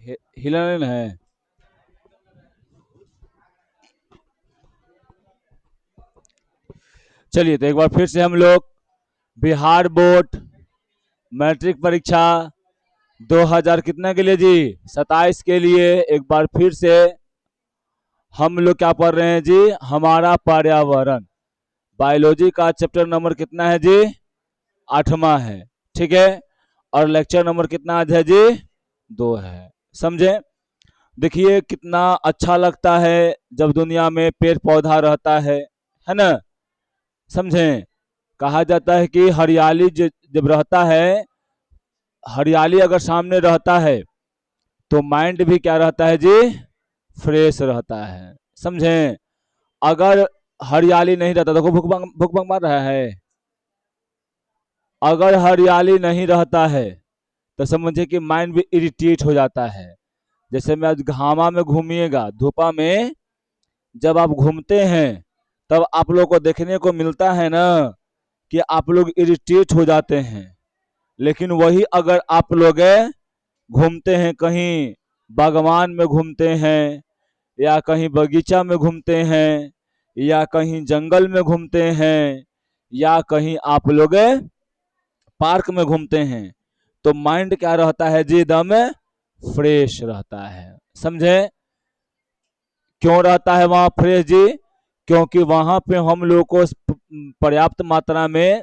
हिलने है। चलिए तो एक बार फिर से हम लोग बिहार बोर्ड मैट्रिक परीक्षा 2000 कितना के लिए जी, 27 के लिए एक बार फिर से हम लोग क्या पढ़ रहे हैं जी, हमारा पर्यावरण। बायोलॉजी का चैप्टर नंबर कितना है जी, 8वां है। ठीक है, और लेक्चर नंबर कितना आज है जी, 2 है। समझे? देखिए कितना अच्छा लगता है जब दुनिया में पेड़ पौधा रहता है ना। समझे? कहा जाता है कि हरियाली जब रहता है, हरियाली अगर सामने रहता है तो माइंड भी क्या रहता है जी, फ्रेश रहता है। समझे? अगर हरियाली नहीं रहता, देखो भूख भंग मार रहा है, अगर हरियाली नहीं रहता है तो समझे कि माइंड भी इरिटेट हो जाता है। जैसे मैं आज घामा में घूमिएगा, धूपा में जब आप घूमते हैं तब आप लोग को देखने को मिलता है ना कि आप लोग इरिटेट हो जाते हैं। लेकिन वही अगर आप लोग घूमते हैं, कहीं बागवान में घूमते हैं, या कहीं बगीचा में घूमते हैं, या कहीं जंगल में घूमते हैं, या कहीं आप लोग पार्क में घूमते हैं, तो माइंड क्या रहता है जी, एकदम फ्रेश रहता है। समझे? क्यों रहता है वहां फ्रेश जी? क्योंकि वहां पे हम लोग को पर्याप्त मात्रा में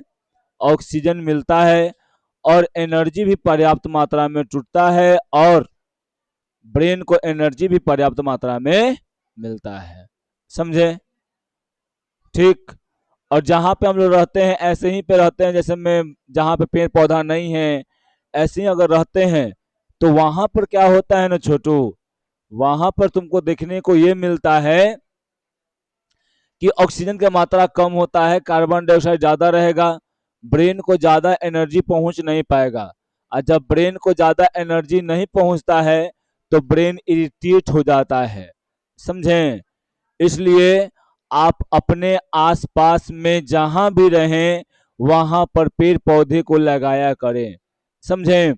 ऑक्सीजन मिलता है, और एनर्जी भी पर्याप्त मात्रा में टूटता है, और ब्रेन को एनर्जी भी पर्याप्त मात्रा में मिलता है। समझे? ठीक। और जहाँ पे हम लोग रहते हैं ऐसे ही पे रहते हैं, जैसे में जहाँ पे पेड़ पौधा नहीं है ऐसे ही अगर रहते हैं, तो वहां पर क्या होता है ना छोटू, वहां पर तुमको देखने को ये मिलता है कि ऑक्सीजन की मात्रा कम होता है, कार्बन डाइऑक्साइड ज्यादा रहेगा, ब्रेन को ज्यादा एनर्जी पहुंच नहीं पाएगा। और जब ब्रेन को ज्यादा एनर्जी नहीं पहुंचता है तो ब्रेन इरिटेट हो जाता है। समझें? इसलिए आप अपने आसपास में जहां भी रहें वहां पर पेड़ पौधे को लगाया करें। समझें?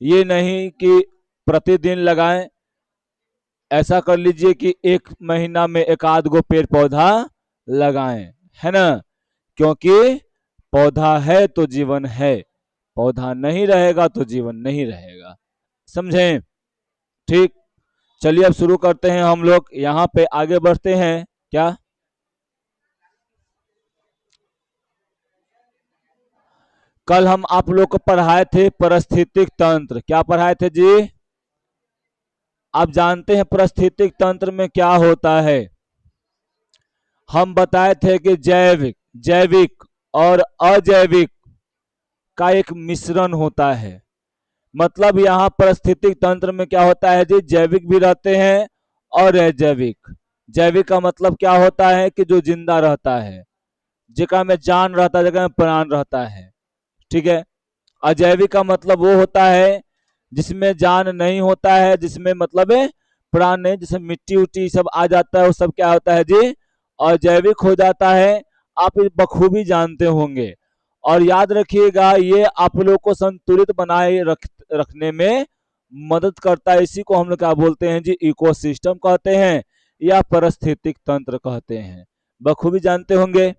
ये नहीं कि प्रतिदिन लगाएं, ऐसा कर लीजिए कि एक महीना में एक आध गो पेड़ पौधा लगाएं, है ना। क्योंकि पौधा है तो जीवन है, पौधा नहीं रहेगा तो जीवन नहीं रहेगा। समझें? ठीक। चलिए अब शुरू करते हैं, हम लोग यहाँ पे आगे बढ़ते हैं क्या। कल हम आप लोग को पढ़ाए थे पारिस्थितिक तंत्र, क्या पढ़ाए थे जी? आप जानते हैं पारिस्थितिक तंत्र में क्या होता है? हम बताए थे कि जैविक जैविक और अजैविक का एक मिश्रण होता है। मतलब यहाँ पारिस्थितिक तंत्र में क्या होता है जी, जैविक भी रहते हैं और अजैविक। जैविक का मतलब क्या होता है कि जो जिंदा रहता है, जगह में जान रहता है, जगह में प्राण रहता है। ठीक है। अजैविक का मतलब वो होता है जिसमें जान नहीं होता है, जिसमें मतलब है प्राण नहीं, जिसमें मिट्टी उट्टी सब आ जाता है, वो सब क्या होता है जी, अजैविक हो जाता है। आप इस बखूबी जानते होंगे। और याद रखिएगा ये आप लोग को संतुलित बनाए रखने में मदद करता है। इसी को हम लोग क्या बोलते हैं जी, इकोसिस्टम कहते हैं या पारिस्थितिक तंत्र कहते हैं। बखूबी जानते होंगे।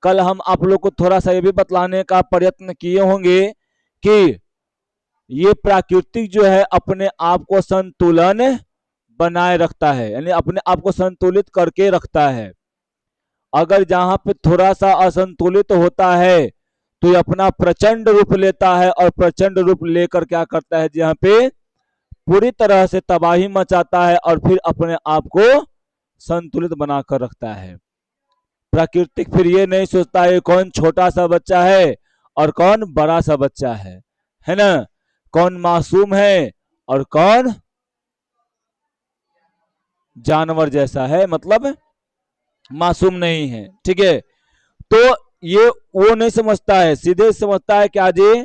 कल हम आप लोग को थोड़ा सा ये भी बतलाने का प्रयत्न किए होंगे कि ये प्राकृतिक जो है अपने आप को संतुलन बनाए रखता है, यानी अपने आप को संतुलित करके रखता है। अगर जहां पे थोड़ा सा असंतुलित होता है तो ये अपना प्रचंड रूप लेता है, और प्रचंड रूप लेकर क्या करता है, जहाँ पे पूरी तरह से तबाही मचाता है, और फिर अपने आप को संतुलित बनाकर रखता है। प्राकृतिक फिर ये नहीं सोचता है कौन छोटा सा बच्चा है और कौन बड़ा सा बच्चा है ना, कौन मासूम है और कौन जानवर जैसा है, मतलब मासूम नहीं है। ठीक है। तो ये वो नहीं समझता है, सीधे समझता है क्या जी,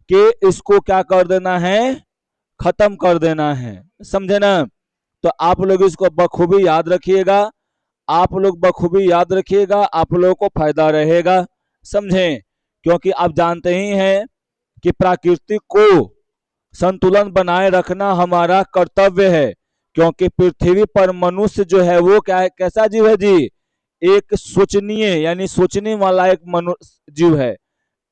कि इसको क्या कर देना है, खत्म कर देना है। समझे ना? तो आप लोग इसको बखूबी याद रखिएगा, आप लोग बखूबी याद रखिएगा, आप लोगों को फायदा रहेगा। समझें? क्योंकि आप जानते ही हैं कि प्राकृतिक को संतुलन बनाए रखना हमारा कर्तव्य है, क्योंकि पृथ्वी पर मनुष्य जो है वो क्या है, कैसा जीव है जी, एक सोचनीय यानी सोचने वाला एक मनुष्य जीव है।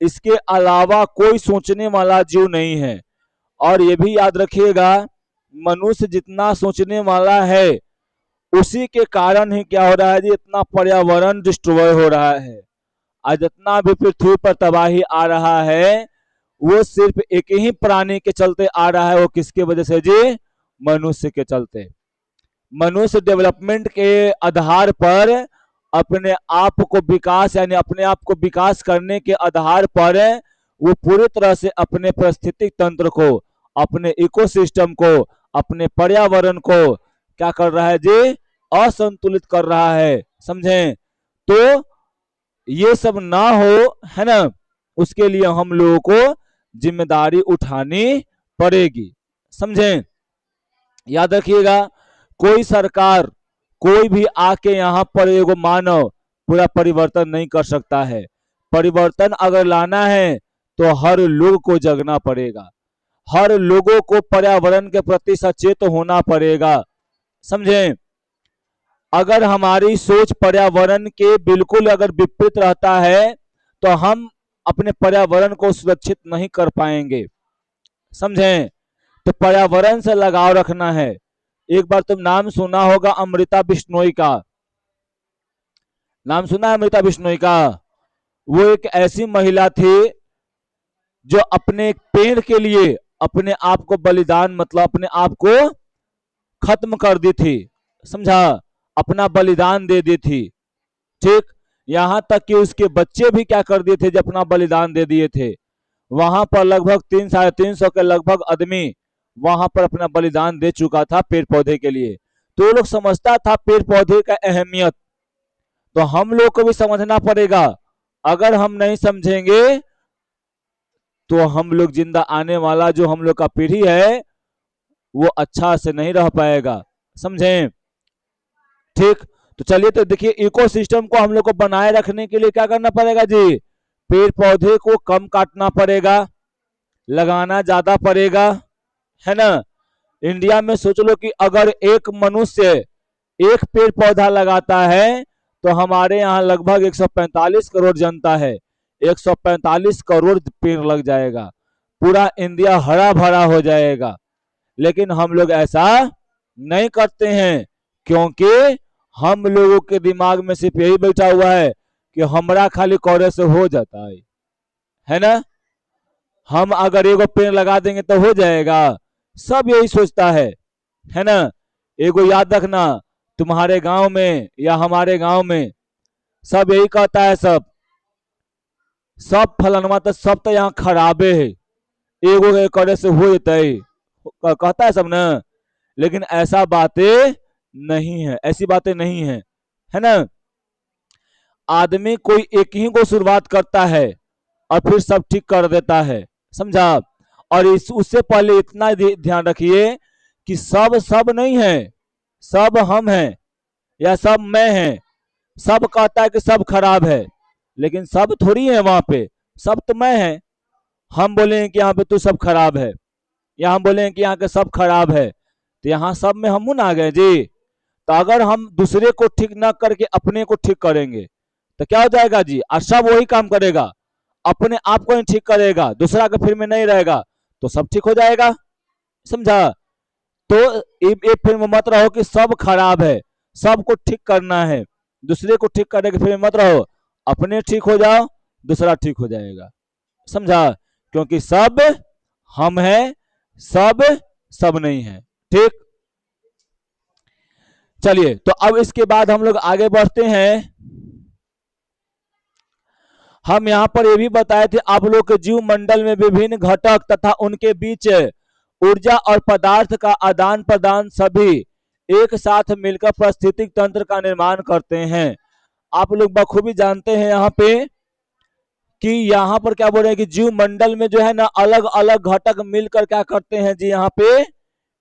इसके अलावा कोई सोचने वाला जीव नहीं है। और ये भी याद रखिएगा, मनुष्य जितना सोचने वाला है उसी के कारण ही क्या हो रहा है जी, इतना पर्यावरण डिस्ट्रॉय हो रहा है। आज जितना भी पृथ्वी पर तबाही आ रहा है वो सिर्फ एक ही प्राणी के चलते आ रहा है। वो किसके वजह से जी, मनुष्य के चलते। मनुष्य डेवलपमेंट के आधार पर अपने आप को विकास यानी अपने आप को विकास करने के आधार पर वो पूरी तरह से अपने पारिस्थितिक तंत्र को, अपने इकोसिस्टम को, अपने पर्यावरण को क्या कर रहा है जी, असंतुलित कर रहा है। समझें? तो ये सब ना हो, है ना, उसके लिए हम लोगों को जिम्मेदारी उठानी पड़ेगी। समझें? याद रखिएगा, कोई सरकार, कोई भी आके यहाँ पर एगो मानव पूरा परिवर्तन नहीं कर सकता है। परिवर्तन अगर लाना है तो हर लोग को जगना पड़ेगा, हर लोगों को पर्यावरण के प्रति सचेत होना पड़ेगा। समझें? अगर हमारी सोच पर्यावरण के बिल्कुल अगर विपरीत रहता है तो हम अपने पर्यावरण को सुरक्षित नहीं कर पाएंगे। समझें? तो पर्यावरण से लगाव रखना है। एक बार तुम नाम सुना होगा अमृता बिश्नोई का, नाम सुना है अमृता बिश्नोई का? वो एक ऐसी महिला थी जो अपने पेड़ के लिए अपने आप को बलिदान, मतलब अपने आप को खत्म कर दी थी। समझा? अपना बलिदान दे दी थी। ठीक, यहां तक कि उसके बच्चे भी क्या कर दिए थे, जो अपना बलिदान दे दिए थे। वहां पर लगभग 300-350 के लगभग आदमी वहां पर अपना बलिदान दे चुका था पेड़ पौधे के लिए। तो लोग समझता था पेड़ पौधे का अहमियत। तो हम लोग को भी समझना पड़ेगा। अगर हम नहीं समझेंगे तो हम लोग जिंदा आने वाला जो हम लोग का पीढ़ी है वो अच्छा से नहीं रह पाएगा। समझें? ठीक, तो चलिए, तो देखिए, इकोसिस्टम को हम लोग को बनाए रखने के लिए क्या करना पड़ेगा जी, पेड़ पौधे को कम काटना पड़ेगा, लगाना ज्यादा पड़ेगा, है ना। इंडिया में सोच लो कि अगर एक मनुष्य एक पेड़ पौधा लगाता है तो हमारे यहाँ लगभग 145 करोड़ जनता है, 145 करोड़ पेड़ लग जाएगा, पूरा इंडिया हरा भरा हो जाएगा। लेकिन हम लोग ऐसा नहीं करते हैं, क्योंकि हम लोगों के दिमाग में सिर्फ यही बैठा हुआ है कि हमारा खाली करे से हो जाता है ना। हम अगर एगो पेड़ लगा देंगे तो हो जाएगा, सब यही सोचता है ना। एगो याद रखना, तुम्हारे गांव में या हमारे गांव में सब यही कहता है, सब सब फलनवा तो सब तो यहाँ खराबे है, एगो करे से हो जाता है, कहता है सब ना। लेकिन ऐसा बातें नहीं है, ऐसी बातें नहीं है ना। आदमी कोई एक ही को शुरुआत करता है और फिर सब ठीक कर देता है। समझा? और इस उससे पहले इतना ध्यान रखिए कि सब सब नहीं है, सब हम हैं या सब मैं हैं। सब कहता है कि सब खराब है, लेकिन सब थोड़ी है वहां पे, सब तो मैं है। हम बोलेंगे कि यहाँ पे तू सब खराब है, या हम बोलेंगे कि यहाँ के सब खराब है, तो यहाँ सब में हम ना आ गए जी। तो अगर हम दूसरे को ठीक ना करके अपने को ठीक करेंगे तो क्या हो जाएगा जी, और सब वही काम करेगा, अपने आप को ही ठीक करेगा, दूसरा के फिर में नहीं रहेगा, तो सब ठीक हो जाएगा। समझा? तो ये फिर में मत रहो कि सब खराब है, सबको ठीक करना है, दूसरे को ठीक करने के फिर में मत रहो, अपने ठीक हो जाओ, दूसरा ठीक हो जाएगा। समझा? क्योंकि सब हम हैं, सब सब नहीं है। ठीक, चलिए, तो अब इसके बाद हम लोग आगे बढ़ते हैं। हम यहाँ पर ये भी बताए थे आप लोग के जीव मंडल में विभिन्न घटक तथा उनके बीच ऊर्जा और पदार्थ का आदान प्रदान सभी एक साथ मिलकर पारिस्थितिक तंत्र का निर्माण करते हैं। आप लोग बखूबी जानते हैं यहाँ पे कि यहाँ पर क्या बोल रहे हैं कि जीव मंडल में जो है ना अलग अलग घटक मिलकर क्या करते हैं जी, यहाँ पे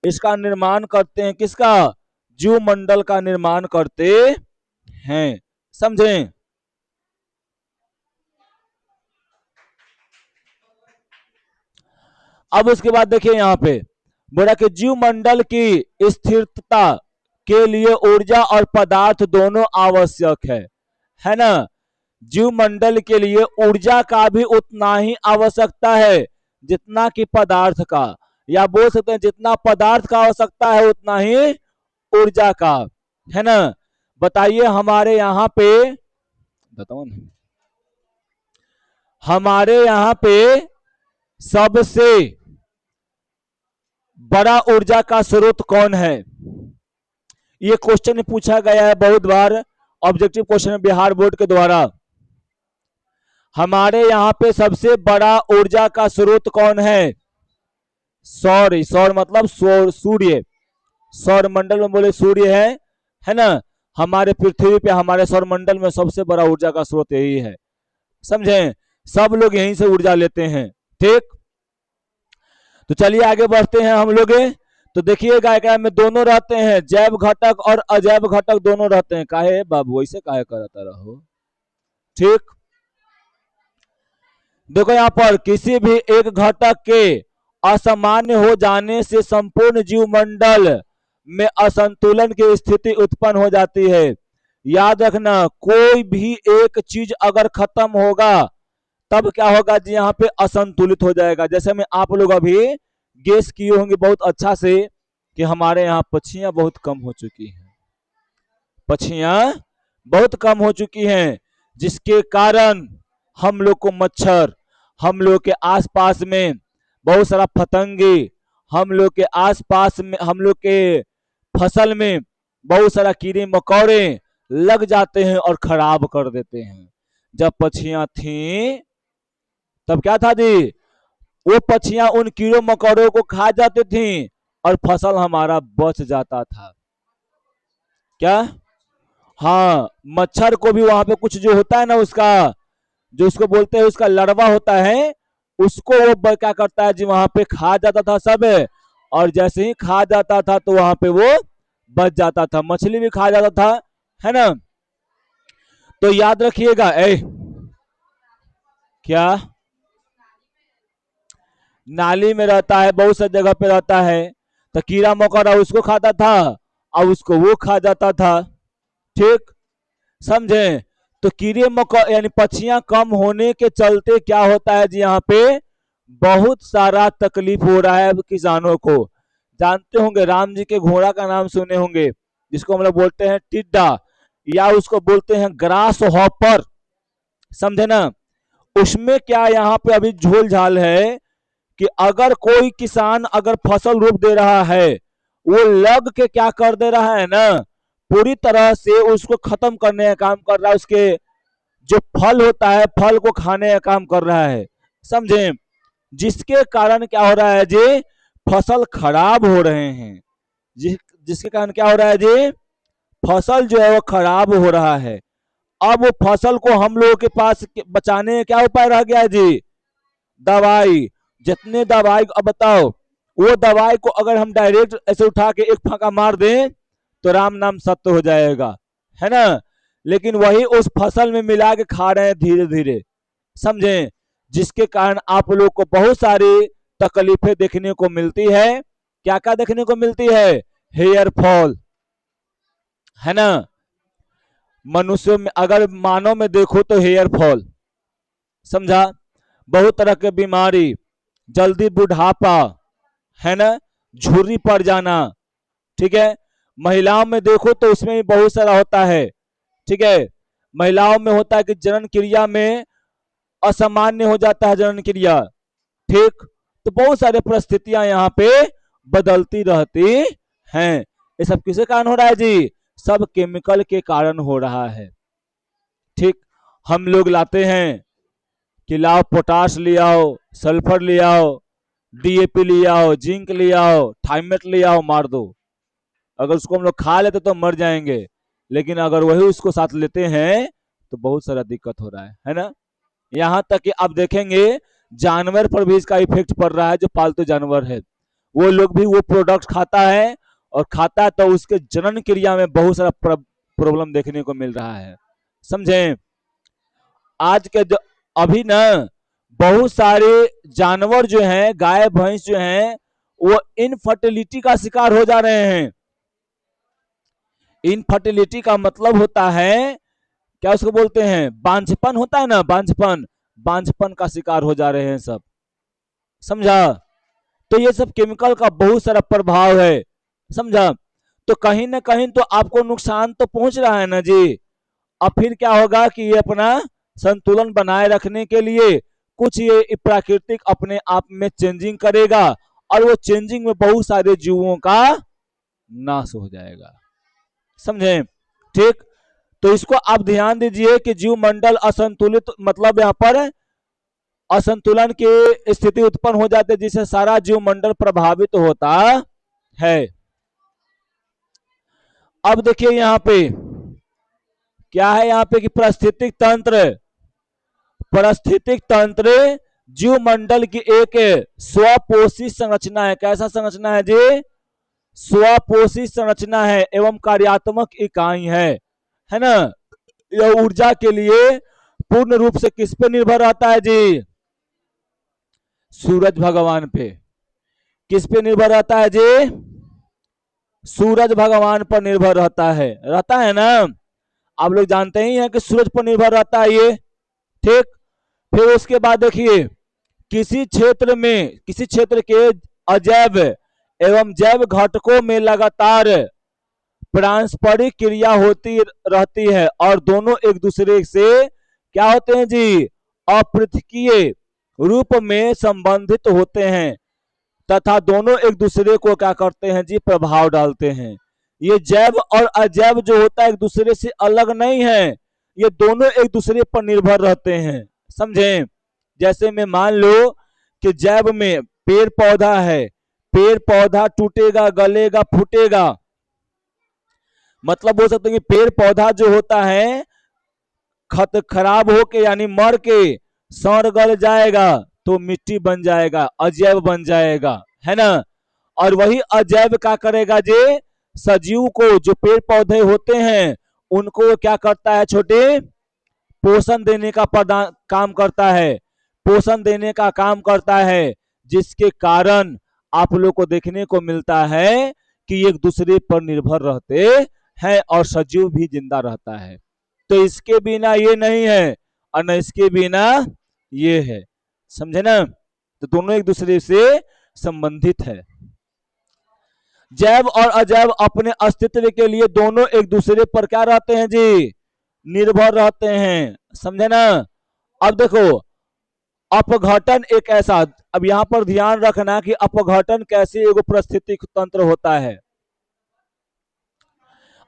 इसका निर्माण करते हैं। किसका? जीव मंडल का निर्माण करते हैं। समझें? अब उसके बाद देखिए यहाँ पे बोला कि जीव मंडल की स्थिरता के लिए ऊर्जा और पदार्थ दोनों आवश्यक है ना। जीव मंडल के लिए ऊर्जा का भी उतना ही आवश्यकता है जितना कि पदार्थ का, या बोल सकते हैं जितना पदार्थ का आवश्यकता है उतना ही ऊर्जा का, है ना। बताइए हमारे यहाँ पे, बताओ ना, हमारे यहाँ पे सबसे बड़ा ऊर्जा का स्रोत कौन है? ये क्वेश्चन पूछा गया है बहुत बार, ऑब्जेक्टिव क्वेश्चन बिहार बोर्ड के द्वारा। हमारे यहाँ पे सबसे बड़ा ऊर्जा का स्रोत कौन है? सौर, सौर मतलब सूर्य, सौर मंडल में बोले सूर्य है ना। हमारे पृथ्वी पे, हमारे सौर मंडल में सबसे बड़ा ऊर्जा का स्रोत यही है, समझे। सब लोग यहीं से ऊर्जा लेते हैं, ठीक। तो चलिए आगे बढ़ते हैं हम लोग। तो देखिएगा क्या में दोनों रहते हैं, जैव घटक और अजैव घटक दोनों रहते हैं। काहे बाबू ऐसे काहे करता रहो, ठीक। देखो यहाँ पर किसी भी एक घटक के असामान्य हो जाने से संपूर्ण जीव मंडल में असंतुलन की स्थिति उत्पन्न हो जाती है। याद रखना, कोई भी एक चीज अगर खत्म होगा तब क्या होगा जी, यहाँ पे असंतुलित हो जाएगा। जैसे में आप लोग अभी गेस किए होंगे बहुत अच्छा से कि हमारे यहाँ पक्षियां बहुत कम हो चुकी हैं, पक्षियां बहुत कम हो चुकी हैं, जिसके कारण हम लोग को मच्छर, हम लोग के आसपास में बहुत सारा पतंगे, हम लोग के आसपास में, हम लोग के फसल में बहुत सारा कीड़े मकोड़े लग जाते हैं और खराब कर देते हैं। जब पक्षियां थी तब क्या था जी, वो पक्षियां उन कीड़ों मकोड़ों को खा जाती थी और फसल हमारा बच जाता था। क्या? हाँ, मच्छर को भी वहां पे कुछ जो होता है ना, उसका जो उसको बोलते हैं उसका लड़वा होता है, उसको वो क्या करता है जी, वहां पे खा जाता था सब। और जैसे ही खा जाता था तो वहां पे वो बच जाता था। मछली भी खा जाता था, है ना। तो याद रखिएगा, क्या नाली में रहता है, बहुत सा जगह पे रहता है, तो कीड़ा मकोड़ा उसको खाता था और उसको वो खा जाता था, ठीक, समझे। तो कीड़े मकोड़े यानी पक्षियां कम होने के चलते क्या होता है जी, यहाँ पे बहुत सारा तकलीफ हो रहा है किसानों को। जानते होंगे राम जी के घोड़ा का नाम सुने होंगे, जिसको हम लोग बोलते हैं टिड्डा, या उसको बोलते हैं ग्रास हॉपर, समझे ना। उसमें क्या यहाँ पे अभी झोल झाल है कि अगर कोई किसान अगर फसल रोप दे रहा है, वो लग के क्या कर दे रहा है ना, पूरी तरह से उसको खत्म करने का काम कर रहा है, उसके जो फल होता है फल को खाने का काम कर रहा है, समझे। जिसके कारण क्या हो रहा है जी, फसल खराब हो रहे हैं, जिसके कारण क्या हो रहा है जी, फसल जो है वो खराब हो रहा है। अब वो फसल को हम लोगों के पास बचाने का क्या उपाय रह गया है जी, दवाई। जितने दवाई, अब बताओ वो दवाई को अगर हम डायरेक्ट ऐसे उठा के एक फाका मार दें तो राम नाम सत्य हो जाएगा, है ना। लेकिन वही उस फसल में मिला के खा रहे हैं धीरे धीरे, समझे। जिसके कारण आप लोग को बहुत सारी तकलीफें देखने को मिलती है। क्या क्या देखने को मिलती है? हेयर फॉल, है ना। मनुष्य में अगर मानव में देखो तो हेयर फॉल, समझा। बहुत तरह के बीमारी, जल्दी बुढ़ापा, है ना, झुर्री पड़ जाना, ठीक है। महिलाओं में देखो तो उसमें भी बहुत सारा होता है, ठीक है। महिलाओं में होता है कि जनन क्रिया में असामान्य हो जाता है जनन क्रिया, ठीक। तो बहुत सारे परिस्थितियां यहाँ पे बदलती रहती हैं। ये सब किसके कारण हो रहा है जी? सब केमिकल के कारण हो रहा है, ठीक। हम लोग लाते हैं कि लाओ पोटाश ले आओ, सल्फर ले आओ, डीएपी ले आओ, जिंक ले आओ, थाइमेट ले आओ, मार दो। अगर उसको हम लोग खा लेते तो मर जाएंगे, लेकिन अगर वही उसको साथ लेते हैं तो बहुत सारा दिक्कत हो रहा है ना। यहाँ तक कि आप देखेंगे जानवर पर भी इसका इफेक्ट पड़ रहा है। जो पालतू जानवर है वो लोग भी वो प्रोडक्ट खाता है, और खाता है तो उसके जनन क्रिया में बहुत सारा प्रॉब्लम देखने को मिल रहा है, समझे। आज के जो अभी ना बहुत सारे जानवर जो हैं, गाय भैंस जो हैं, वो इनफर्टिलिटी का शिकार हो जा रहे हैं। इनफर्टिलिटी का मतलब होता है, क्या उसको बोलते हैं, बांझपन होता है ना, बांझपन, बांझपन का शिकार हो जा रहे हैं सब। समझा? तो ये सब केमिकल का बहुत सारा प्रभाव है। समझा? तो कहीं ना कहीं तो आपको नुकसान तो पहुंच रहा है ना जी। अब फिर क्या होगा कि ये अपना संतुलन बनाए रखने के लिए कुछ ये प्राकृतिक अपने आप में चेंजिंग करेगा, और वो चेंजिंग में बहुत सारे जीवों का नाश हो जाएगा। समझे? ठीक। तो इसको आप ध्यान दीजिए कि जीव मंडल असंतुलित, मतलब यहाँ पर असंतुलन की स्थिति उत्पन्न हो जाती है, जिससे सारा जीव मंडल प्रभावित होता है। अब देखिए यहाँ पे क्या है, यहाँ पे कि पारिस्थितिक तंत्र, पारिस्थितिक तंत्र जीव मंडल की एक स्वपोषी संरचना है। कैसा संरचना है जी? स्वपोषी संरचना है एवं कार्यात्मक इकाई है ना। यह ऊर्जा के लिए पूर्ण रूप से किस पे निर्भर रहता है जी? सूरज भगवान पे। किस पे निर्भर रहता है जी? सूरज भगवान पर निर्भर रहता है ना। आप लोग जानते ही हैं कि सूरज पर निर्भर रहता है ये। ठीक। फिर उसके बाद देखिए, किसी क्षेत्र में, किसी क्षेत्र के अजैव एवं जैव घटकों में लगातार पारस्परिक क्रिया होती रहती है, और दोनों एक दूसरे से क्या होते हैं जी? अपृथकीय रूप में संबंधित होते हैं, तथा दोनों एक दूसरे को क्या करते हैं जी? प्रभाव डालते हैं। ये जैव और अजैव जो होता है एक दूसरे से अलग नहीं है, ये दोनों एक दूसरे पर निर्भर रहते हैं। समझे? जैसे में मान लो कि जैव में पेड़ पौधा है, पेड़ पौधा टूटेगा, गलेगा, फूटेगा, मतलब बोल सकते हैं कि पेड़ पौधा जो होता है खराब होके यानी मर के सड़ गल जाएगा तो मिट्टी बन जाएगा, अजैव बन जाएगा, है ना। और वही अजैव क्या करेगा जी? सजीव को, जो पेड़ पौधे होते हैं उनको क्या करता है? छोटे पोषण देने का काम करता है, पोषण देने का काम करता है, जिसके कारण आप लोग को देखने को मिलता है कि एक दूसरे पर निर्भर रहते हैं और सजीव भी जिंदा रहता है। तो इसके बिना ये नहीं है और न इसके बिना ये है। समझे ना? तो दोनों एक दूसरे से संबंधित है। जैव और अजैव अपने अस्तित्व के लिए दोनों एक दूसरे पर क्या रहते हैं जी? निर्भर रहते हैं। समझे ना? अब देखो, अपघटन एक ऐसा, अब यहां पर ध्यान रखना कि अपघटन कैसे एगो पारिस्थितिक तंत्र होता है।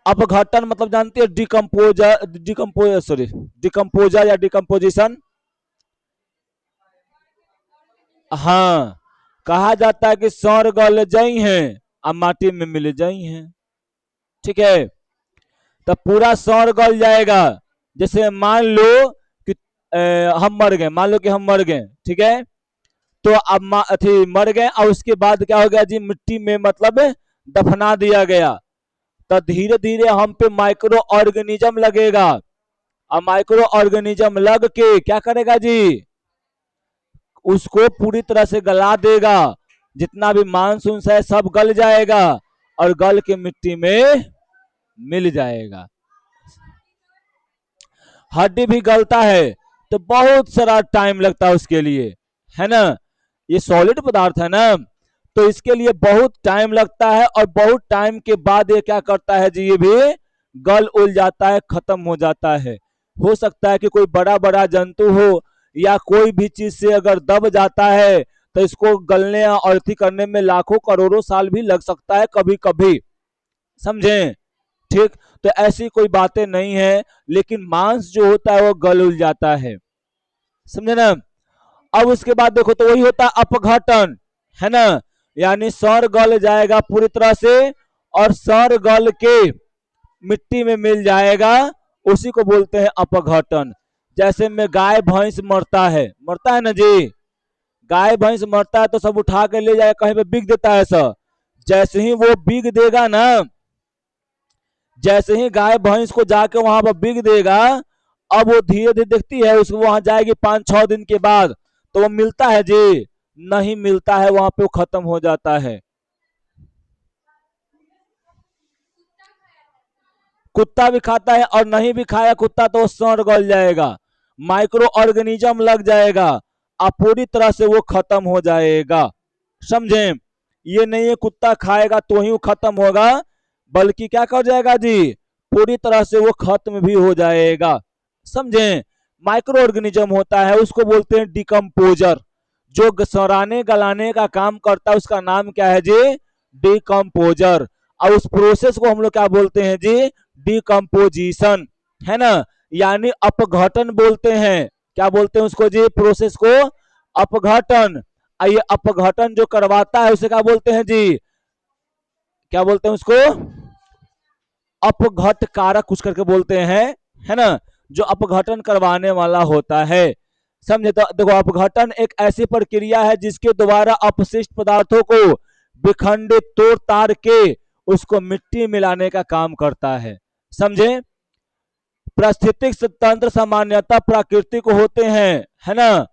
अपघटन मतलब जानते हैं? डिकम्पोजर या डिकम्पोजिशन। हाँ, कहा जाता है कि सौर गल जाई हैं अब माटी में मिल जाई हैं। ठीक है, तो पूरा सौर गल जाएगा। जैसे मान लो कि हम मर गए, मान लो कि हम मर गए, ठीक है, तो अब मर गए और उसके बाद क्या हो गया जी? मिट्टी में मतलब दफना दिया गया, तो धीरे धीरे हम पे माइक्रो ऑर्गेनिज्म लगेगा, और माइक्रो ऑर्गेनिज्म लग के क्या करेगा जी? उसको पूरी तरह से गला देगा, जितना भी मानसून है सब गल जाएगा और गल के मिट्टी में मिल जाएगा। हड्डी भी गलता है तो बहुत सारा टाइम लगता है उसके लिए, है ना। ये सॉलिड पदार्थ है ना, तो इसके लिए बहुत टाइम लगता है, और बहुत टाइम के बाद ये क्या करता है जी? ये भी गल उल जाता है, खत्म हो जाता है। हो सकता है कि कोई बड़ा बड़ा जंतु हो या कोई भी चीज से अगर दब जाता है तो इसको गलने और अथी करने में लाखों करोड़ों साल भी लग सकता है कभी कभी। समझे? ठीक। तो ऐसी कोई बातें नहीं है, लेकिन मांस जो होता है वो गल उल जाता है। समझे ना? अब उसके बाद देखो तो वही होता है अपघटन, है ना, यानी सौर गल जाएगा पूरी तरह से और सौर गल के मिट्टी में मिल जाएगा, उसी को बोलते हैं अपघटन। जैसे में गाय भैंस मरता है ना जी, गाय भैंस मरता है तो सब उठा के ले जाए कहीं पे बिक देता है सब। जैसे ही वो बिक देगा ना, जैसे ही गाय भैंस को जाके वहां पर बिक देगा, अब वो धीरे धीरे देखती है उसको, वहां जाएगी 5-6 दिन के बाद, तो वो मिलता है जी, नहीं मिलता है, वहां पे वो खत्म हो जाता है। कुत्ता भी खाता है, और नहीं भी खाया कुत्ता तो वो सड़ गल जाएगा, माइक्रो ऑर्गेनिज्म लग जाएगा, अब पूरी तरह से वो खत्म हो जाएगा। समझे? ये नहीं है कुत्ता खाएगा तो ही वो खत्म होगा, बल्कि क्या कर जाएगा जी, पूरी तरह से वो खत्म भी हो जाएगा। समझे? माइक्रो ऑर्गेनिज्म होता है, उसको बोलते हैं डिकम्पोजर। जो सड़ाने गलाने का काम करता है उसका नाम क्या है जी, डिकम्पोजर। और उस प्रोसेस को हम लोग क्या बोलते हैं जी, डिकम्पोजिशन, है ना, यानी अपघटन बोलते हैं। क्या बोलते हैं उसको जी, प्रोसेस को अपघटन। ये अपघटन जो करवाता है उसे क्या बोलते हैं जी, क्या बोलते हैं उसको, अपघट कारक कुछ करके बोलते हैं, है ना, जो अपघटन करवाने वाला होता है। समझे? तो देखो, अपघटन एक ऐसी प्रक्रिया है जिसके द्वारा अपशिष्ट पदार्थों को विखंडित तोड़ ताड़ के उसको मिट्टी मिलाने का काम करता है। समझे? पारिस्थितिक तंत्र सामान्यतः प्राकृतिक होते हैं, है ना,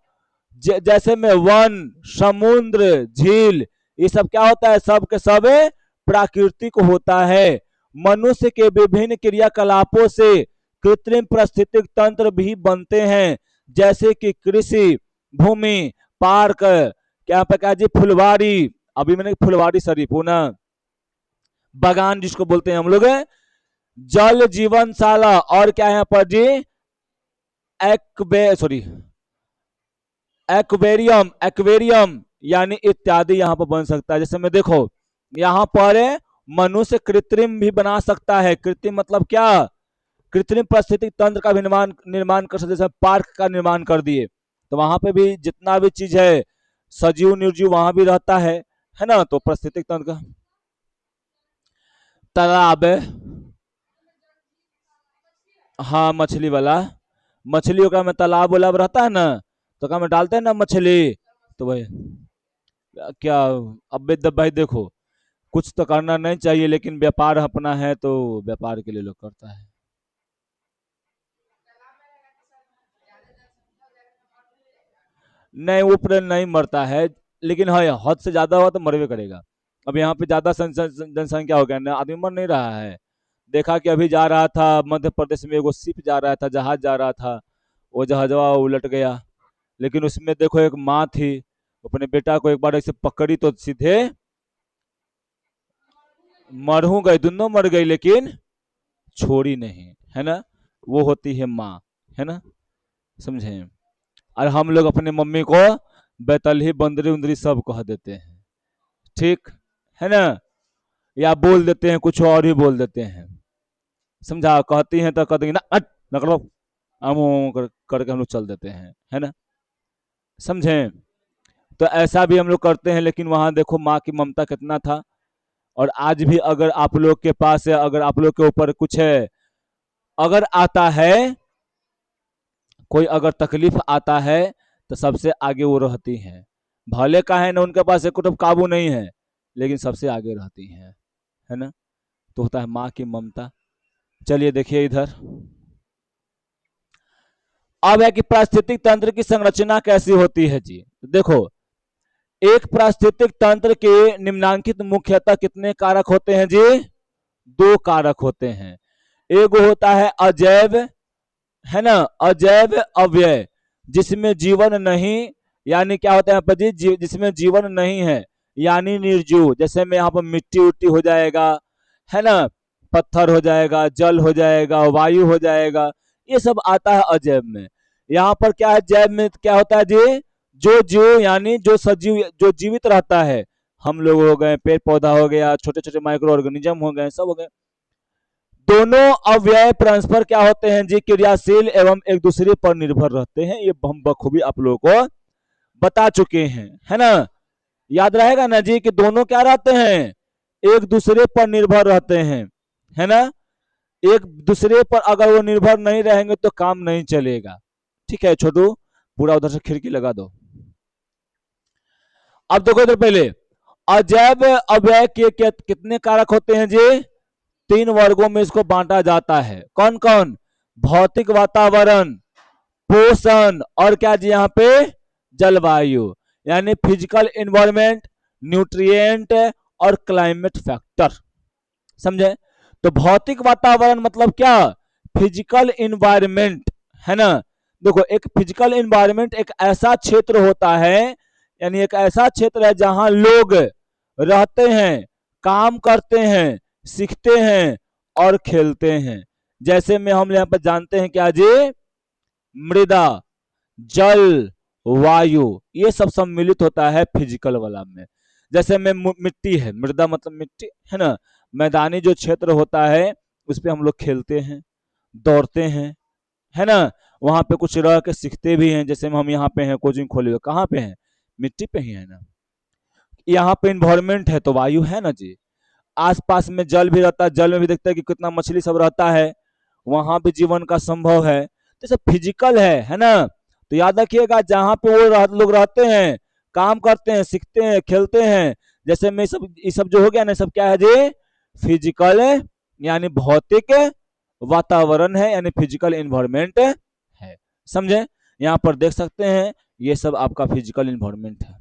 जैसे में वन, समुद्र, झील, ये सब क्या होता है, सब के सब प्राकृतिक होता है। मनुष्य के विभिन्न क्रियाकलापों से कृत्रिम पारिस्थितिक तंत्र भी बनते हैं, जैसे कि कृषि भूमि, पार्क, क्या पे क्या जी, फुलवारी, अभी मैंने फुलवारी शरीफ ना, बागान जिसको बोलते हैं हम लोग, जल जीवनशाला, और क्या है यहाँ पर जी, एक्वेरियम, एक्वेरियम यानी इत्यादि यहाँ पर बन सकता है। जैसे मैं देखो यहाँ पर मनुष्य कृत्रिम भी बना सकता है। कृत्रिम मतलब क्या, कृत्रिम पारिस्थितिक तंत्र का भी निर्माण निर्माण कर सकते, जैसे पार्क का निर्माण कर दिए, तो वहां पे भी जितना भी चीज है सजीव निर्जीव वहां भी रहता है ना, तो पारिस्थितिक तंत्र का। तालाब, हाँ मछली वाला, मछलियों का में तालाब वालाब रहता है ना, तो क्या में डालते हैं ना मछली, तो भाई क्या, अब भाई देखो, कुछ तो करना नहीं चाहिए, लेकिन व्यापार अपना है तो व्यापार के लिए लोग करता है। नहीं, वो प्रेम नहीं मरता है, लेकिन हाँ हद से ज्यादा हुआ तो मरवे करेगा। अब यहाँ पे ज्यादा जनसंख्या हो गया ना, आदमी मर नहीं रहा है। देखा कि अभी जा रहा था मध्य प्रदेश में, एगो शिप जा रहा था, जहाज जा रहा था, वो जहाजवा उलट गया, लेकिन उसमें देखो एक माँ थी, अपने बेटा को एक बार ऐसे पकड़ी तो सीधे मरहू गई, दोनों मर गई, लेकिन छोड़ी नहीं, है ना, वो होती है माँ, है ना। समझे? और हम लोग अपने मम्मी को बैतलही, बंदरी उंदरी सब कह देते हैं, ठीक है ना, या बोल देते हैं, कुछ और ही बोल देते हैं। समझा? कहती हैं तो कहते हैं ना, अट नकलो, करके हम लोग चल देते हैं, है ना। समझे? तो ऐसा भी हम लोग करते हैं, लेकिन वहां देखो माँ की ममता कितना था। और आज भी अगर आप लोग के पास है, अगर आप लोग के ऊपर कुछ है, अगर आता है, कोई अगर तकलीफ आता है, तो सबसे आगे वो रहती हैं। भले का है ना, उनके पास एक कुछ काबू नहीं है, लेकिन सबसे आगे रहती हैं, है ना। तो होता है माँ की ममता। चलिए देखिए इधर, अब है कि पारिस्थितिक तंत्र की संरचना कैसी होती है जी। देखो, एक पारिस्थितिक तंत्र के निम्नांकित मुख्यतः कितने कारक होते हैं जी, दो कारक होते हैं। एक होता है अजैव, है ना, अजैव अव्यय, जिसमें जीवन नहीं, यानी क्या होता है यहाँ पर जी, जिसमें जीवन नहीं है, यानी निर्जीव। जैसे में यहाँ पर मिट्टी उट्टी हो जाएगा, है ना, पत्थर हो जाएगा, जल हो जाएगा, वायु हो जाएगा, ये सब आता है अजैव में। यहाँ पर क्या है, जैव में क्या होता है जी, जो जीव यानी जो सजीव, जो जीवित रहता है, हम लोग हो गए, पेड़ पौधा हो गया, छोटे छोटे माइक्रो ऑर्गेनिज्म हो गए, सब हो गए, दोनों अव्यय परस्पर क्या होते हैं जी, क्रियाशील एवं एक दूसरे पर निर्भर रहते हैं। ये हम बखूबी आप लोगों को बता चुके हैं, है ना। याद रहेगा ना जी कि दोनों क्या रहते हैं, एक दूसरे पर निर्भर रहते हैं, है ना। एक दूसरे पर अगर वो निर्भर नहीं रहेंगे तो काम नहीं चलेगा। ठीक है छोटू, पूरा उधर से खिड़की लगा दो। अब देखो इधर पहले, अजैव अव्यय के कितने कारक होते हैं जी, तीन वर्गों में इसको बांटा जाता है। कौन कौन? भौतिक वातावरण, पोषण, और क्या जी यहाँ पे जलवायु यानी फिजिकल एनवायरनमेंट, न्यूट्रिएंट और क्लाइमेट फैक्टर। समझे? तो भौतिक वातावरण मतलब क्या? फिजिकल एनवायरनमेंट, है ना। देखो, एक फिजिकल एनवायरनमेंट एक ऐसा क्षेत्र होता है, यानी एक ऐसा क्षेत्र है जहां लोग रहते हैं, काम करते हैं, सीखते हैं और खेलते हैं। जैसे में हम यहाँ पर जानते हैं क्या जी? मृदा, जल, वायु, ये सब सम्मिलित होता है फिजिकल वाला में। जैसे में मिट्टी है, मृदा मतलब मिट्टी, है ना। मैदानी जो क्षेत्र होता है उस पे हम लोग खेलते हैं, दौड़ते हैं, है ना। वहां पे कुछ रह के सीखते भी हैं। जैसे हम यहाँ पे हैं, कोचिंग खोले हुए, कहाँ पे हैं? मिट्टी पे ही है ना। यहाँ पे इन्वायरमेंट है तो वायु है ना जी। आसपास में जल भी रहता है, जल में भी देखते हैं कि कितना मछली सब रहता है, वहां भी जीवन का संभव है। तो सब फिजिकल है ना। तो याद रखिएगा, जहां पे वो लोग रहते हैं, काम करते हैं, सीखते हैं, खेलते हैं, जैसे में ये सब जो हो गया ना, सब क्या है जी? फिजिकल यानी भौतिक वातावरण है, यानी फिजिकल इन्वायरमेंट है। समझे? यहाँ पर देख सकते हैं, ये सब आपका फिजिकल इन्वायरमेंट है।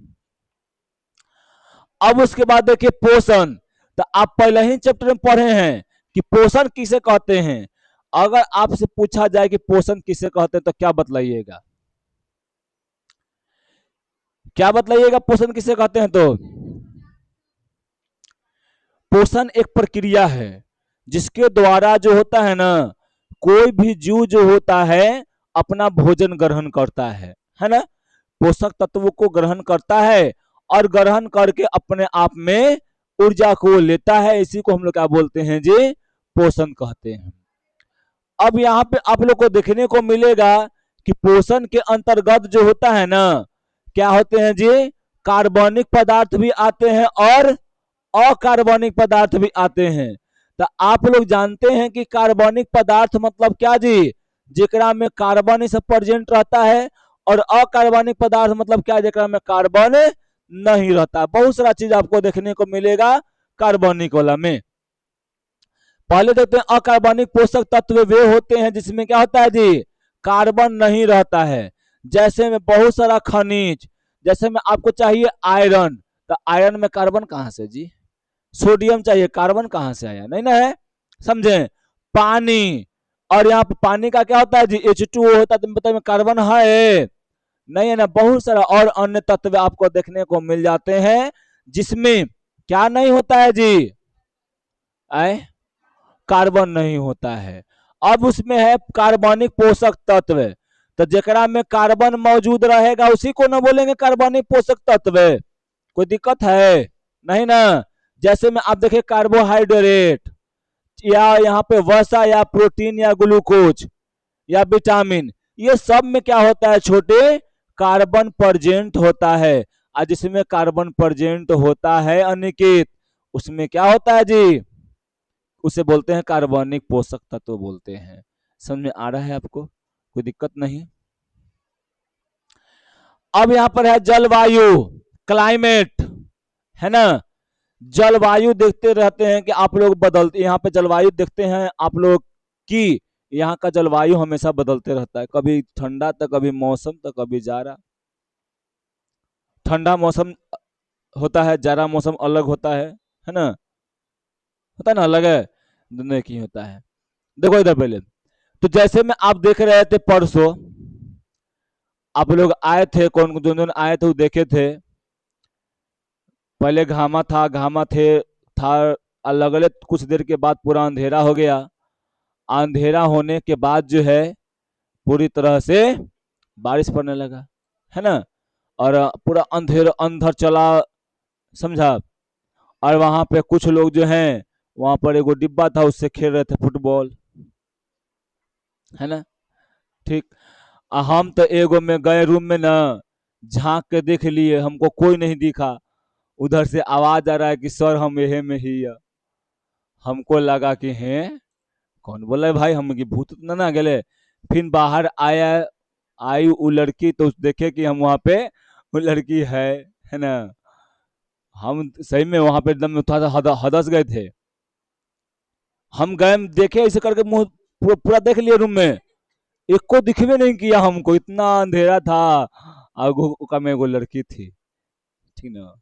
अब उसके बाद देखिए पोषण। तो आप पहले ही चैप्टर में पढ़े हैं कि पोषण किसे कहते हैं। अगर आपसे पूछा जाए कि पोषण किसे कहते हैं तो क्या बतलाइएगा? क्या बतलाइएगा पोषण किसे कहते हैं? तो पोषण एक प्रक्रिया है जिसके द्वारा जो होता है ना, कोई भी जीव जो होता है अपना भोजन ग्रहण करता है ना। पोषक तत्वों को ग्रहण करता है और ग्रहण करके अपने आप में ऊर्जा को लेता है। इसी को हम लोग क्या बोलते हैं जी? पोषण कहते हैं। अब यहाँ पे आप लोग को देखने को मिलेगा कि पोषण के अंतर्गत जो होता है ना, क्या होते हैं जी? कार्बनिक पदार्थ भी आते हैं और अकार्बनिक पदार्थ भी आते हैं। तो आप लोग जानते हैं कि कार्बनिक पदार्थ मतलब क्या जी? जेकरा में कार्बन सब प्रेजेंट रहता है। और अकार्बनिक पदार्थ मतलब क्या? जेकरा में कार्बन नहीं रहता। बहुत सारा चीज आपको देखने को मिलेगा कार्बनिक वाला में। पहले देखते हैं अकार्बनिक पोषक तत्व वे होते हैं जिसमें क्या होता है जी? कार्बन नहीं रहता है। जैसे में बहुत सारा खनिज, जैसे में आपको चाहिए आयरन, तो आयरन में कार्बन कहां से जी? सोडियम चाहिए, कार्बन कहां से आया? नहीं ना है। समझे? पानी, और यहाँ पे पानी का क्या होता है जी? H2O होता है। तो बताइए कार्बन है? नहीं है ना। बहुत सारा और अन्य तत्व आपको देखने को मिल जाते हैं जिसमें क्या नहीं होता है जी? आए, कार्बन नहीं होता है। अब उसमें है कार्बनिक पोषक तत्व। तो जेकरा में कार्बन मौजूद रहेगा उसी को ना बोलेंगे कार्बनिक पोषक तत्व। कोई दिक्कत है? नहीं ना। जैसे में आप देखिए कार्बोहाइड्रेट, या यहाँ पे वसा, या प्रोटीन, या ग्लूकोज, या विटामिन, ये सब में क्या होता है? छोटे कार्बन प्रेजेंट होता है। और जिसमें कार्बन प्रेजेंट होता है अनिकेत, उसमें क्या होता है जी? उसे बोलते हैं कार्बनिक पोषक तत्व बोलते हैं। समझ में आ रहा है आपको? कोई दिक्कत नहीं। अब यहां पर है जलवायु, क्लाइमेट, है ना। जलवायु देखते रहते हैं कि आप लोग बदलते, यहाँ पे जलवायु देखते हैं आप लोग की यहाँ का जलवायु हमेशा बदलते रहता है। कभी ठंडा तो कभी मौसम तो कभी जाड़ा। ठंडा मौसम होता है, जाड़ा मौसम अलग होता है ना। होता है ना, अलग है, दोनों एक ही होता है। देखो इधर पहले, तो जैसे में आप देख रहे थे परसों, आप लोग आए थे, कौन दोनों आए थे वो देखे थे। पहले घामा था, घामा थे था अलग अलग, कुछ देर के बाद पूरा अंधेरा हो गया। अंधेरा होने के बाद जो है पूरी तरह से बारिश पड़ने लगा, है ना। और पूरा अंधेर अंधर चला, समझा। और वहां पे कुछ लोग जो हैं, वहां पर एगो डिब्बा था उससे खेल रहे थे फुटबॉल, है ना। ठीक। हम तो एगो में गए रूम में ना, झांक के देख लिए, हमको कोई नहीं दिखा। उधर से आवाज आ रहा है कि सर हम यही में ही है। हमको लगा कि हैं कौन बोला है भाई, हम की भूत ना गए। फिर बाहर आया, आई वो लड़की, तो देखे कि हम वहाँ पे वो लड़की है ना। हम सही में वहां पे एकदम थोड़ा सा हदस गए थे। हम गए, देखे ऐसे करके मुंह पूरा देख लिए रूम में, एक को दिखवे नहीं किया हमको, इतना अंधेरा था। आगो में एगो लड़की थी, ठीक ना,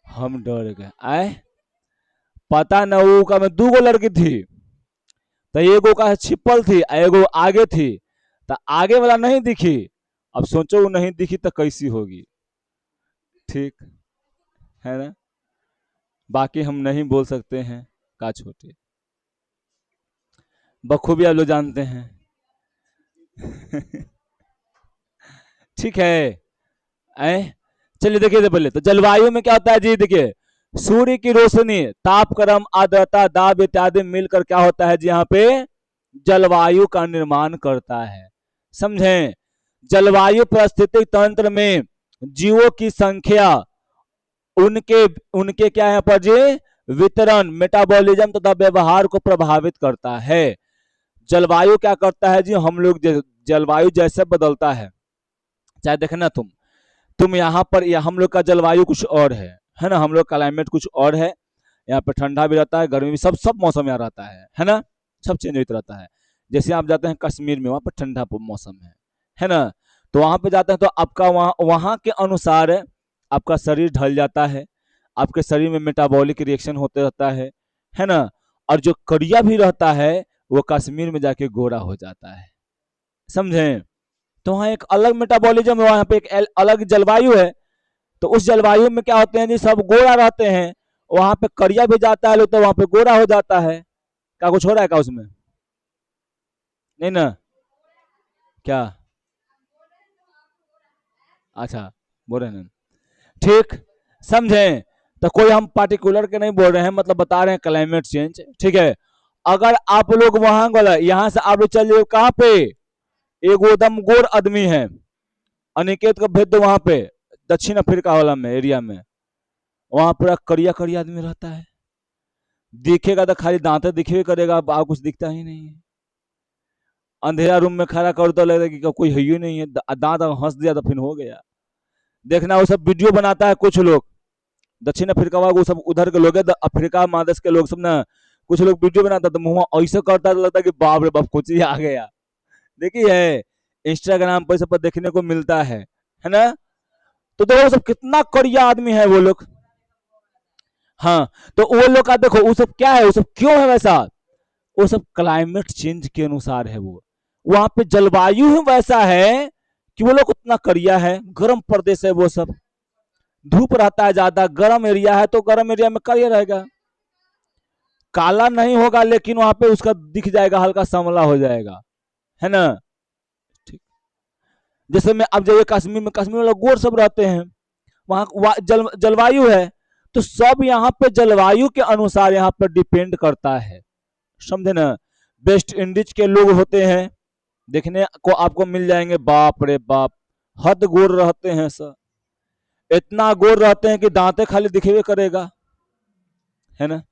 हम डर गए। आए पता न वो का में 2 गो लड़की थी, तो एगो का छिपल थी, एगो आगे थी, तो आगे वाला नहीं दिखी। अब सोचो वो नहीं दिखी तो कैसी होगी, ठीक है ना। बाकी हम नहीं बोल सकते हैं, का छोटे बखूबी आप लोग जानते हैं। ठीक है। ऐ चलिए देखिए पहले तो जलवायु में क्या होता है जी, देखिए सूर्य की रोशनी, तापक्रम, आर्द्रता, दाब इत्यादि मिलकर क्या होता है जी, यहाँ पे जलवायु का निर्माण करता है। समझें, जलवायु पारिस्थितिक तंत्र में जीवों की संख्या, उनके उनके क्या है पर जी वितरण, मेटाबॉलिज्म तथा व्यवहार को प्रभावित करता है। जलवायु क्या करता है जी, हम लोग जलवायु जैसे बदलता है, चाहे देखना तुम यहाँ पर हम लोग का जलवायु कुछ और है ना, हम लोग क्लाइमेट कुछ और है। यहाँ पे ठंडा भी रहता है, गर्मी भी, सब सब मौसम यहाँ रहता है ना, सब चेंज होता रहता है। जैसे आप जाते हैं कश्मीर में, वहाँ पर ठंडा मौसम है ना, तो वहाँ पे जाते हैं तो आपका वहाँ वहाँ के अनुसार आपका शरीर ढल जाता है, आपके शरीर में मेटाबॉलिक रिएक्शन होते रहता है ना। और जो करिया भी रहता है वो कश्मीर में जाके गोरा हो जाता है, समझें। तो वहाँ एक अलग मेटाबॉलिज्म है, वहाँ पे एक अलग जलवायु है। तो उस जलवायु में क्या होते हैं जी, सब गोरा रहते हैं, वहां पे करिया भी जाता है लोग, तो वहां पे गोरा हो जाता है। क्या कुछ हो रहा है क्या उसमें? नहीं ना, क्या? अच्छा, बोल रहे हैं, ठीक, समझे। तो कोई हम पार्टिकुलर के नहीं बोल रहे हैं, मतलब बता रहे हैं क्लाइमेट चेंज, ठीक है। अगर आप लोग वहां गए, यहाँ से आप लोग चल जाओ कहाँ पे, एक एकदम गोर आदमी है, अनिकेत को भेज दो वहां पे दक्षिण अफ्रीका वाला में एरिया में, वहां पूरा करिया करिया आदमी रहता है, दिखेगा तो खाली दांत दिखे करेगा, आप कुछ दिखता ही नहीं है। अंधेरा रूम में खड़ा कर तो लगेगा कि कोई है ही नहीं है, दांत हंस दिया तो फिर हो गया। देखना वो सब वीडियो बनाता है कुछ लोग, दक्षिण अफ्रीका वो सब उधर के लोग है, अफ्रीका महादेश के लोग सब ना, कुछ लोग वीडियो बनाता तो मुंह ऐसे करता तो लगता है कि बाप रे बाप कुछ ही आ गया। देखिए है, इंस्टाग्राम पर सब पर देखने को मिलता है ना। तो देखो सब कितना करिया आदमी है वो लोग। हाँ, तो वो लोग का देखो वो सब क्या है, वो सब क्यों है वैसा, वो सब क्लाइमेट चेंज के अनुसार है। वो वहां पे जलवायु ही वैसा है कि वो लोग उतना करिया है, गर्म प्रदेश है वो सब, धूप रहता है ज्यादा, गर्म एरिया है तो गर्म एरिया में करिया रहेगा, काला नहीं होगा लेकिन वहां पे उसका दिख जाएगा, हल्का सांवला हो जाएगा, है ना। ठीक, जैसे मैं अब जाइए कश्मीर में, कश्मीर में लोग गोर सब रहते हैं, वहां जलवायु है, तो सब यहाँ पे जलवायु के अनुसार यहाँ पर डिपेंड करता है, समझे ना। वेस्ट इंडीज के लोग होते हैं, देखने को आपको मिल जाएंगे, बाप रे बाप, हद गोर रहते हैं सर, इतना गोर रहते हैं कि दांते खाली दिखेवे करेगा, है ना।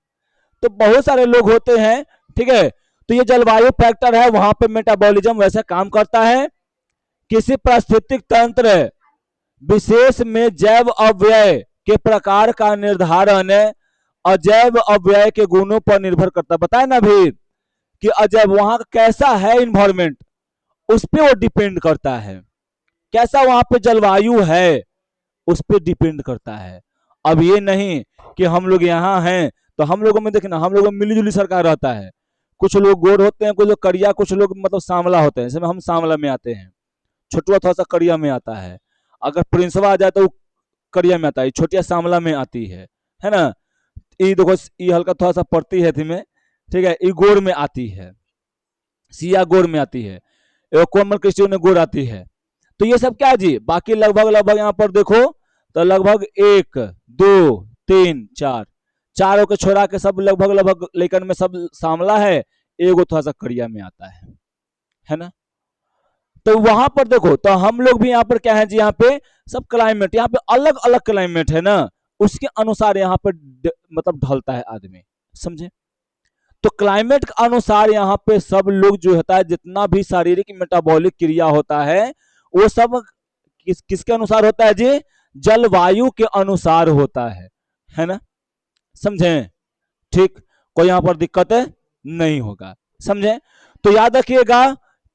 तो बहुत सारे लोग होते हैं, ठीक है। तो ये जलवायु फैक्टर है, वहां पे मेटाबॉलिज्म वैसे काम करता है। किसी पारिस्थितिक तंत्र विशेष में जैव अव्यय के प्रकार का निर्धारण अजैव अव्यय के गुणों पर निर्भर करता है। बताए ना भी कि अजैव वहां का कैसा है इन्वायरमेंट, उस पर वो डिपेंड करता है, कैसा वहां पे जलवायु है उस पर डिपेंड करता है। अब ये नहीं कि हम लोग यहाँ हैं तो हम लोगों में देखना, हम लोगों में मिलीजुली सरकार रहता है, कुछ लोग गोर होते हैं, कुछ लोग करिया, कुछ लोग मतलब सांवला होते हैं, जैसे हम सांवला में आते हैं, छोटुआ थोड़ा सा करिया में आता है, अगर प्रिंसवा आ जाए तो करिया में आता है, छोटिया सांवला में आती है ना। ये देखो ये हल्का थोड़ा सा पड़ती है थी में, ठीक है, ये गोर में आती है, सिया गोर में आती है, कोमल क्रिस्टियन में गोर आती है। तो ये सब क्या है जी, बाकी लगभग लगभग यहाँ पर देखो तो लगभग 1 2 3 4, चारों के छोड़ा के सब लगभग लगभग लेकिन में सब सांवला है, एगो थोड़ा सा करिया में आता है ना। तो वहां पर देखो तो हम लोग भी यहाँ पर क्या है जी, यहाँ पे सब क्लाइमेट, यहाँ पे अलग अलग क्लाइमेट है ना, उसके अनुसार यहाँ पर मतलब ढलता है आदमी, समझे। तो क्लाइमेट के अनुसार यहाँ पे सब लोग जो होता है, जितना भी शारीरिक मेटाबॉलिक क्रिया होता है वो सब किसके अनुसार होता है जी, जलवायु के अनुसार होता है ना, समझे। ठीक, कोई यहाँ पर दिक्कत नहीं होगा, समझे। तो याद रखिएगा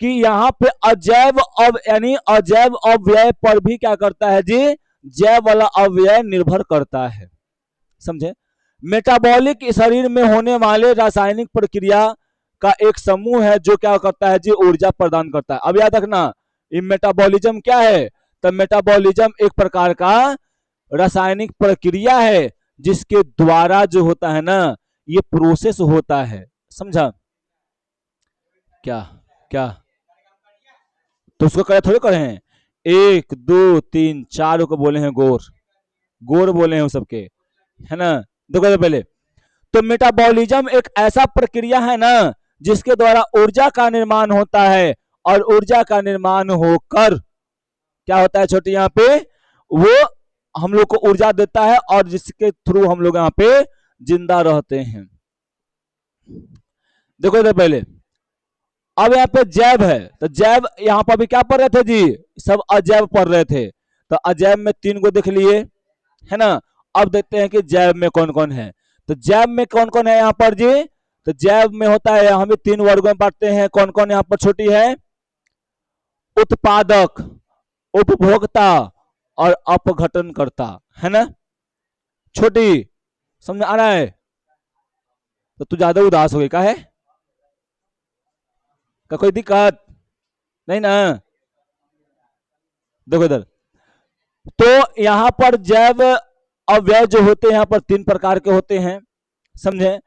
कि यहाँ पे अजैव यानी अजैव अव्यय पर भी क्या करता है जी, जैव वाला अव्यय निर्भर करता है। समझे? मेटाबॉलिक शरीर में होने वाले रासायनिक प्रक्रिया का एक समूह है जो क्या करता है जी, ऊर्जा प्रदान करता है। अब याद रखना, ये मेटाबॉलिज्म क्या है? तो मेटाबॉलिज्म एक प्रकार का रासायनिक प्रक्रिया है जिसके द्वारा जो होता है ना, ये प्रोसेस होता है। समझा? क्या क्या तो उसको करे थोड़े करे हैं, 1 2 3 4 को बोले हैं गोर, गोर बोले हैं सबके, है ना? देखो तो पहले, तो मेटाबॉलिज्म एक ऐसा प्रक्रिया है ना जिसके द्वारा ऊर्जा का निर्माण होता है, और ऊर्जा का निर्माण होकर क्या होता है छोटी, यहाँ पे वो हम लोग को ऊर्जा देता है और जिसके थ्रू हम लोग यहाँ पे जिंदा रहते हैं। देखो इधर पहले, अब यहाँ पे जैव है, तो जैव यहाँ पर भी क्या पढ़ रहे थे जी, सब अजैव पढ़ रहे थे। तो अजैव में 3 को देख लिए, है ना? अब देखते हैं कि जैव में कौन कौन है। तो जैव में कौन कौन है यहाँ पर जी? तो जैव में होता है, हम 3 वर्गों में बांटते हैं। कौन कौन यहाँ पर छोटी है? उत्पादक, उपभोक्ता और अपघटनकर्ता, है ना? छोटी समझ आ रहा है? तो तू ज्यादा उदास हो गई, का है? का कोई दिक्कत नहीं ना? देखो इधर, तो यहां पर जैव अव्यय जो होते हैं यहाँ पर 3 प्रकार के होते हैं। समझे?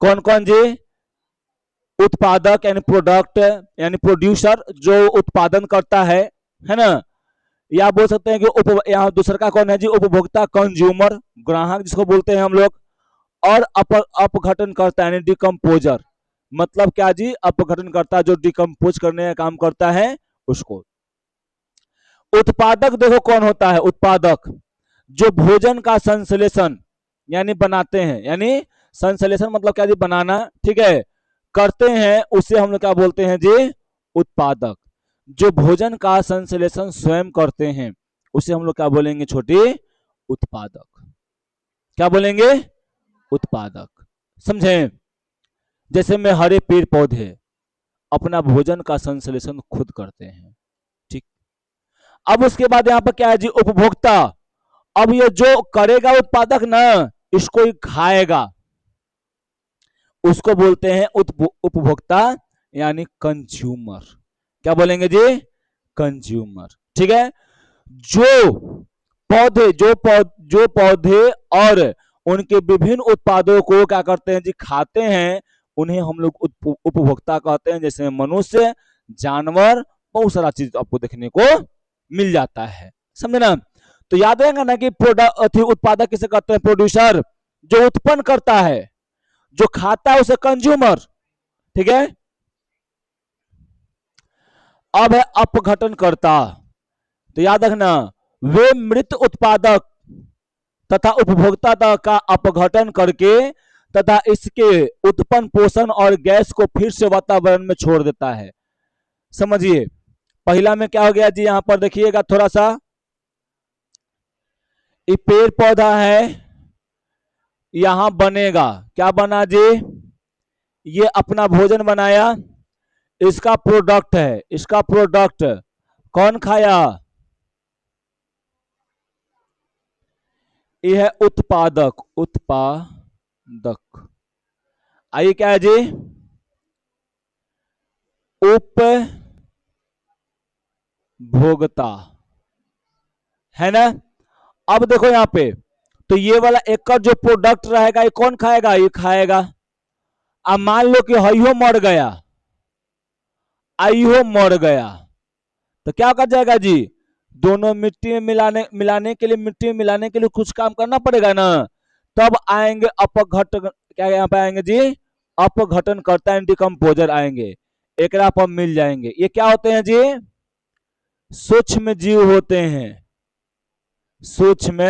कौन कौन जी? उत्पादक यानी प्रोडक्ट यानी प्रोड्यूसर, जो उत्पादन करता है ना? या बोल सकते हैं कि यहाँ दूसरा का कौन है जी? उपभोक्ता, कंज्यूमर, ग्राहक जिसको बोलते हैं हम लोग। और अपघटन करता है यानी डिकम्पोजर, मतलब क्या जी? अपघटन करता, जो डिकम्पोज करने का काम करता है उसको। उत्पादक देखो कौन होता है? उत्पादक जो भोजन का संश्लेषण यानी बनाते हैं, यानी संश्लेषण मतलब क्या जी? बनाना, ठीक है, करते हैं, उसे हम लोग क्या बोलते हैं जी? उत्पादक। जो भोजन का संश्लेषण स्वयं करते हैं उसे हम लोग क्या बोलेंगे छोटे? उत्पादक। क्या बोलेंगे? उत्पादक। समझे? जैसे में हरे पेड़ पौधे अपना भोजन का संश्लेषण खुद करते हैं, ठीक। अब उसके बाद यहाँ पर क्या है जी? उपभोक्ता। अब ये जो करेगा उत्पादक ना, इसको ही खाएगा, उसको बोलते हैं उपभोक्ता यानी कंज्यूमर। क्या बोलेंगे जी? कंज्यूमर, ठीक है। जो पौधे जो पौधे और उनके विभिन्न उत्पादों को क्या करते हैं जी? खाते हैं, उन्हें हम लोग उपभोक्ता कहते हैं। जैसे मनुष्य, जानवर, बहुत सारा चीज आपको देखने को मिल जाता है। समझे ना? तो याद रहेगा ना कि उत्पादक किसे कहते हैं? प्रोड्यूसर, जो उत्पन्न करता है, जो खाता है उसे कंज्यूमर, ठीक है। अब है अपघटन करता। तो याद रखना, वे मृत उत्पादक तथा उपभोक्ता का अपघटन करके तथा इसके उत्पन्न पोषण और गैस को फिर से वातावरण में छोड़ देता है। समझिए, पहला में क्या हो गया जी? यहां पर देखिएगा थोड़ा सा, ये पेड़ पौधा है, यहां बनेगा, क्या बना जी? ये अपना भोजन बनाया, इसका प्रोडक्ट है, इसका प्रोडक्ट कौन खाया? ये है उत्पादक, उत्पादक। आइए क्या है जी? उपभोक्ता, है ना? अब देखो यहां पे, तो ये वाला एक का जो प्रोडक्ट रहेगा, ये कौन खाएगा? ये खाएगा। अब मान लो कि हइयो मर गया, आइयो मर गया, तो क्या कर जाएगा जी? दोनों मिट्टी में मिलाने के लिए, मिट्टी में मिलाने के लिए कुछ काम करना पड़ेगा ना, तब आएंगे अपघटन। क्या यहाँ पे आएंगे जी? अपघटन करता है, डिकम्पोजर आएंगे, एक पर मिल जाएंगे। ये क्या होते हैं जी? सूक्ष्म जीव होते हैं, सूक्ष्म,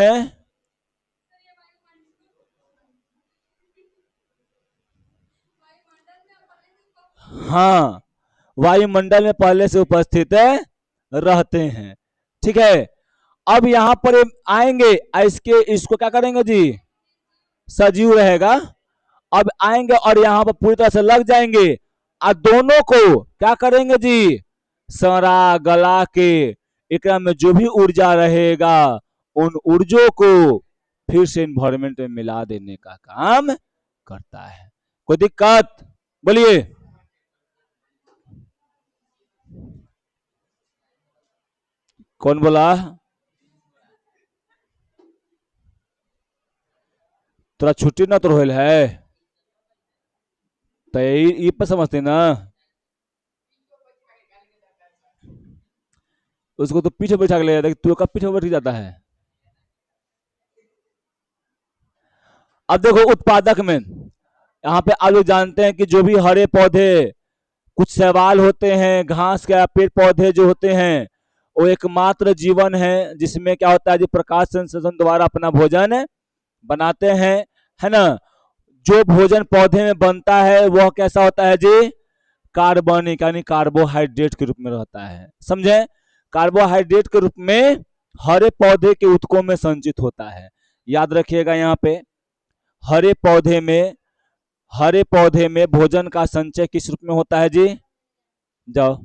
हाँ, वायुमंडल में पहले से उपस्थित रहते हैं, ठीक है। अब यहां पर आएंगे, इसको क्या करेंगे जी? सजीव रहेगा। अब आएंगे और यहां पर पूरी तरह से लग जाएंगे, दोनों को क्या करेंगे जी, सरा गला के एकरा में जो भी ऊर्जा रहेगा उन ऊर्जों को फिर से इन्वायरमेंट में मिला देने का काम करता है। कोई दिक्कत? बोलिए। कौन बोला? तोरा छुट्टी ना तो रोल है, तो ये पर समझते ना, उसको तो पीछे बैठा के ले जाता है, तू कब पीछे बैठ जाता है। अब देखो उत्पादक में यहाँ पे आप लोग जानते हैं कि जो भी हरे पौधे, कुछ शैवाल होते हैं, घास के पेड़ पौधे जो होते हैं, वो एकमात्र जीवन है जिसमें क्या होता है जी, प्रकाश संश्लेषण द्वारा अपना भोजन बनाते हैं, है ना। जो भोजन पौधे में बनता है वह कैसा होता है जी, कार्बनिक यानी कार्बोहाइड्रेट के रूप में रहता है, समझे। कार्बोहाइड्रेट के रूप में हरे पौधे के ऊतकों में संचित होता है। याद रखिएगा यहाँ पे, हरे पौधे में हरे पौधे में भोजन का संचय किस रूप में होता है जी, जाओ,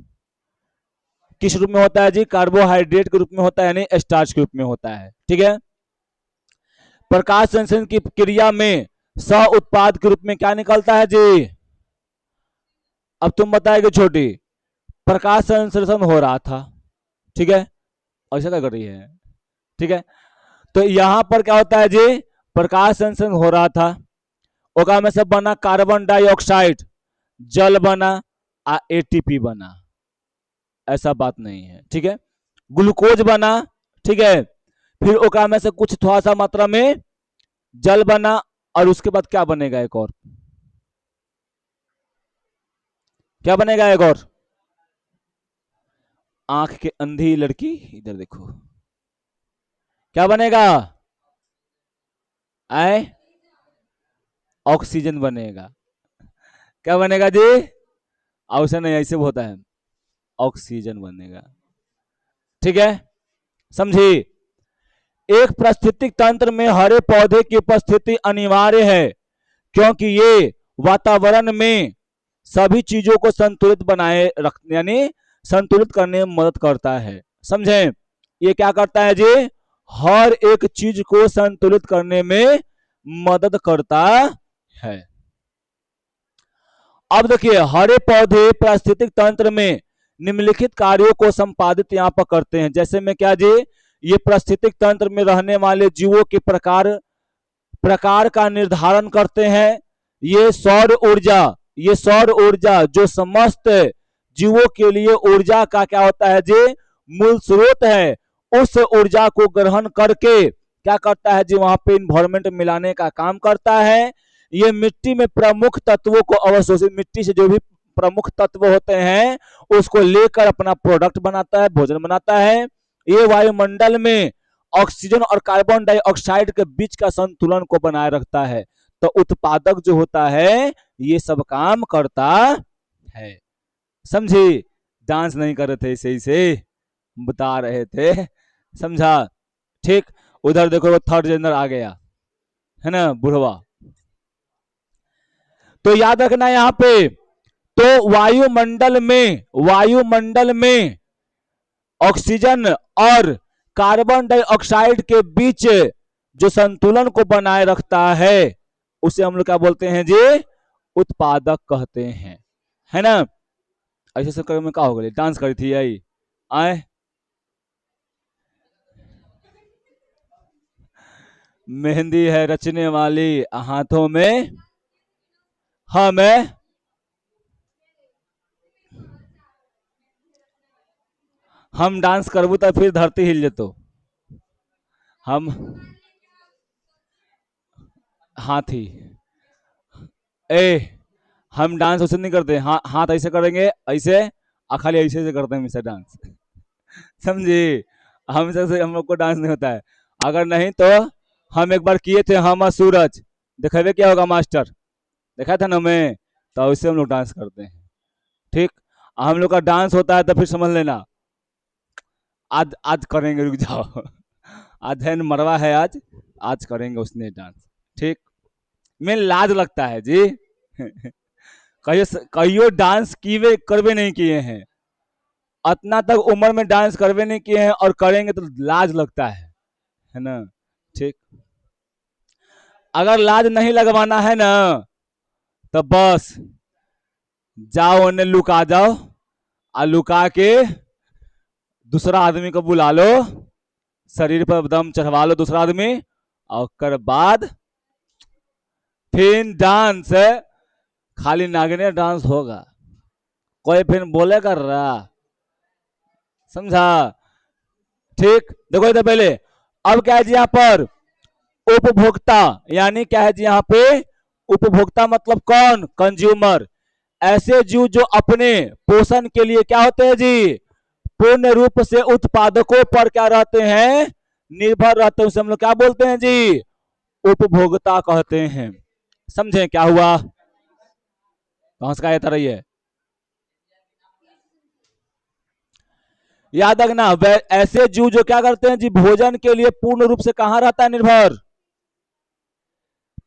किस रूप में होता है जी, कार्बोहाइड्रेट के रूप में होता है, यानी स्टार्च के रूप में होता है, ठीक है। प्रकाश संश्लेषण की क्रिया में सह उत्पाद के रूप में क्या निकलता है जी, अब तुम बताएगे छोटी, प्रकाश संश्लेषण हो रहा था, ठीक है, ऐसा क्या कर रही है, ठीक है। तो यहां पर क्या होता है जी, प्रकाश संश्लेषण हो रहा था, ओका में से बना कार्बन डाइऑक्साइड, जल बना, एटीपी बना, ऐसा बात नहीं है, ठीक है। ग्लूकोज बना, ठीक है, फिर ओका में से कुछ थोड़ा सा मात्रा में जल बना, और उसके बाद क्या बनेगा, एक और क्या बनेगा, एक और, आंख के अंधी लड़की इधर देखो, क्या बनेगा, आए, ऑक्सीजन बनेगा। क्या बनेगा जी, ऑक्सीजन नहीं, ऐसे होता है, ऑक्सीजन बनेगा, ठीक है, समझी। एक पारिस्थितिक तंत्र में हरे पौधे की उपस्थिति अनिवार्य है, क्योंकि ये वातावरण में सभी चीजों को संतुलित बनाए रखने यानी संतुलित करने में मदद करता है, समझे। ये क्या करता है जी, हर एक चीज को संतुलित करने में मदद करता है। अब देखिए, हरे पौधे पारिस्थितिक तंत्र में निम्नलिखित कार्यों को संपादित यहाँ पर करते हैं, जैसे में क्या जी, ये पारिस्थितिक तंत्र में रहने वाले जीवों के प्रकार प्रकार का निर्धारण करते हैं। ये सौर ऊर्जा जो समस्त जीवों के लिए ऊर्जा का क्या होता है जी, मूल स्रोत है, उस ऊर्जा को ग्रहण करके क्या करता है जी, वहां पे इन्वायरमेंट मिलाने का काम करता है। ये मिट्टी में प्रमुख तत्वों को अवशोषित, मिट्टी से जो भी प्रमुख तत्व होते हैं उसको लेकर अपना प्रोडक्ट बनाता है, भोजन बनाता है। ये वायुमंडल में ऑक्सीजन और कार्बन डाइऑक्साइड के बीच का संतुलन को बनाए रखता है। तो उत्पादक जो होता है ये सब काम करता है, समझी। डांस नहीं कर रहे थे, सही से बता रहे थे, समझा, ठीक। उधर देखो वो थर्ड जेंडर आ गया है ना, बुढ़वा। तो याद रखना यहाँ पे, तो वायुमंडल में ऑक्सीजन और कार्बन डाइऑक्साइड के बीच जो संतुलन को बनाए रखता है उसे हम लोग क्या बोलते हैं जी, उत्पादक कहते हैं, है ना। ऐसे चक्कर में क्या हो गया, डांस करी थी यही आए, मेहंदी है रचने वाली हाथों में, हाँ मैं, हम डांस करबू तो फिर धरती हिल जतो, हम हाथी, ए हम डांस ऐसे नहीं करते, हाथ ऐसे करेंगे, ऐसे खाली ऐसे से करते हैं हमेशा डांस, समझे। हम लोग को डांस नहीं होता है। अगर नहीं तो हम एक बार किए थे, हम सूरज देखे क्या होगा मास्टर, देखा था ना मैं, तो उससे हम लोग डांस करते हैं, ठीक। हम लोग का डांस होता है तो फिर समझ लेना, आज आज करेंगे, रुक जाओ, आज है मरवा है, आज आज करेंगे उसने डांस, ठीक। मैं लाज लगता है जी कईयो डांस किए करवे नहीं किए हैं, इतना तक उम्र में डांस करवे नहीं किए हैं, और करेंगे तो लाज लगता है ना। ठीक, अगर लाज नहीं लगवाना है ना, तो बस जाओ उन्हें लुका जाओ, और लुका के दूसरा आदमी को बुला लो, शरीर पर दम चढ़वा लो दूसरा आदमी, और कर बाद फिर डांस, खाली नागिने डांस होगा, कोई फिर बोलेगा रहा, समझा। ठीक, देखो इधर पहले, अब क्या है जी यहाँ पर उपभोक्ता, यानी क्या है जी यहाँ पे उपभोक्ता मतलब कौन, कंज्यूमर। ऐसे जीव जो अपने पोषण के लिए क्या होते हैं जी, पूर्ण रूप से उत्पादकों पर क्या रहते हैं, निर्भर रहते हैं, उसे हम लोग क्या बोलते हैं जी, उपभोक्ता कहते हैं। समझे क्या हुआ, कहां से का रही है, याद रखना। ऐसे जीव जो क्या करते हैं जी, भोजन के लिए पूर्ण रूप से कहां रहता है निर्भर,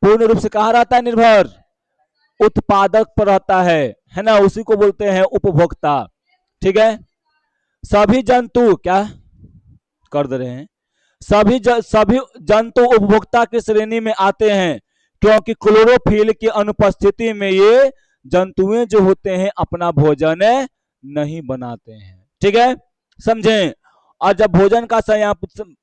पूर्ण रूप से कहां रहता है निर्भर, उत्पादक पर रहता है ना, उसी को बोलते हैं उपभोक्ता। ठीक है, सभी जंतु क्या कर दे रहे हैं, सभी जंतु उपभोक्ता की श्रेणी में आते हैं, क्योंकि क्लोरोफिल की अनुपस्थिति में ये जंतुएं जो होते हैं अपना भोजन नहीं बनाते हैं। ठीक है, समझें। और जब भोजन का संयाप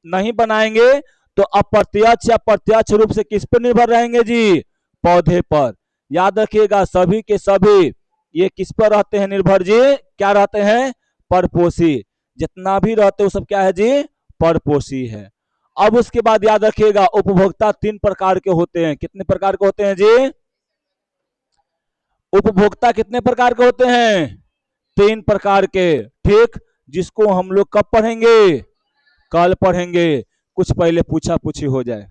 नहीं बनाएंगे, तो अप्रत्यक्ष या प्रत्यक्ष रूप से किस पर निर्भर रहेंगे जी, पौधे पर। याद रखिएगा, सभी के सभी ये किस पर रहते हैं निर्भर जी, क्या रहते हैं, परपोषी। जितना भी रहते हो सब क्या है जी, परपोषी है। अब उसके बाद याद रखिएगा, उपभोक्ता तीन प्रकार के होते हैं, कितने प्रकार के होते हैं जी, उपभोक्ता कितने प्रकार के होते हैं, तीन प्रकार के। ठीक, जिसको हम लोग कब पढ़ेंगे, कल पढ़ेंगे। कुछ पहले पूछा पूछी हो जाए।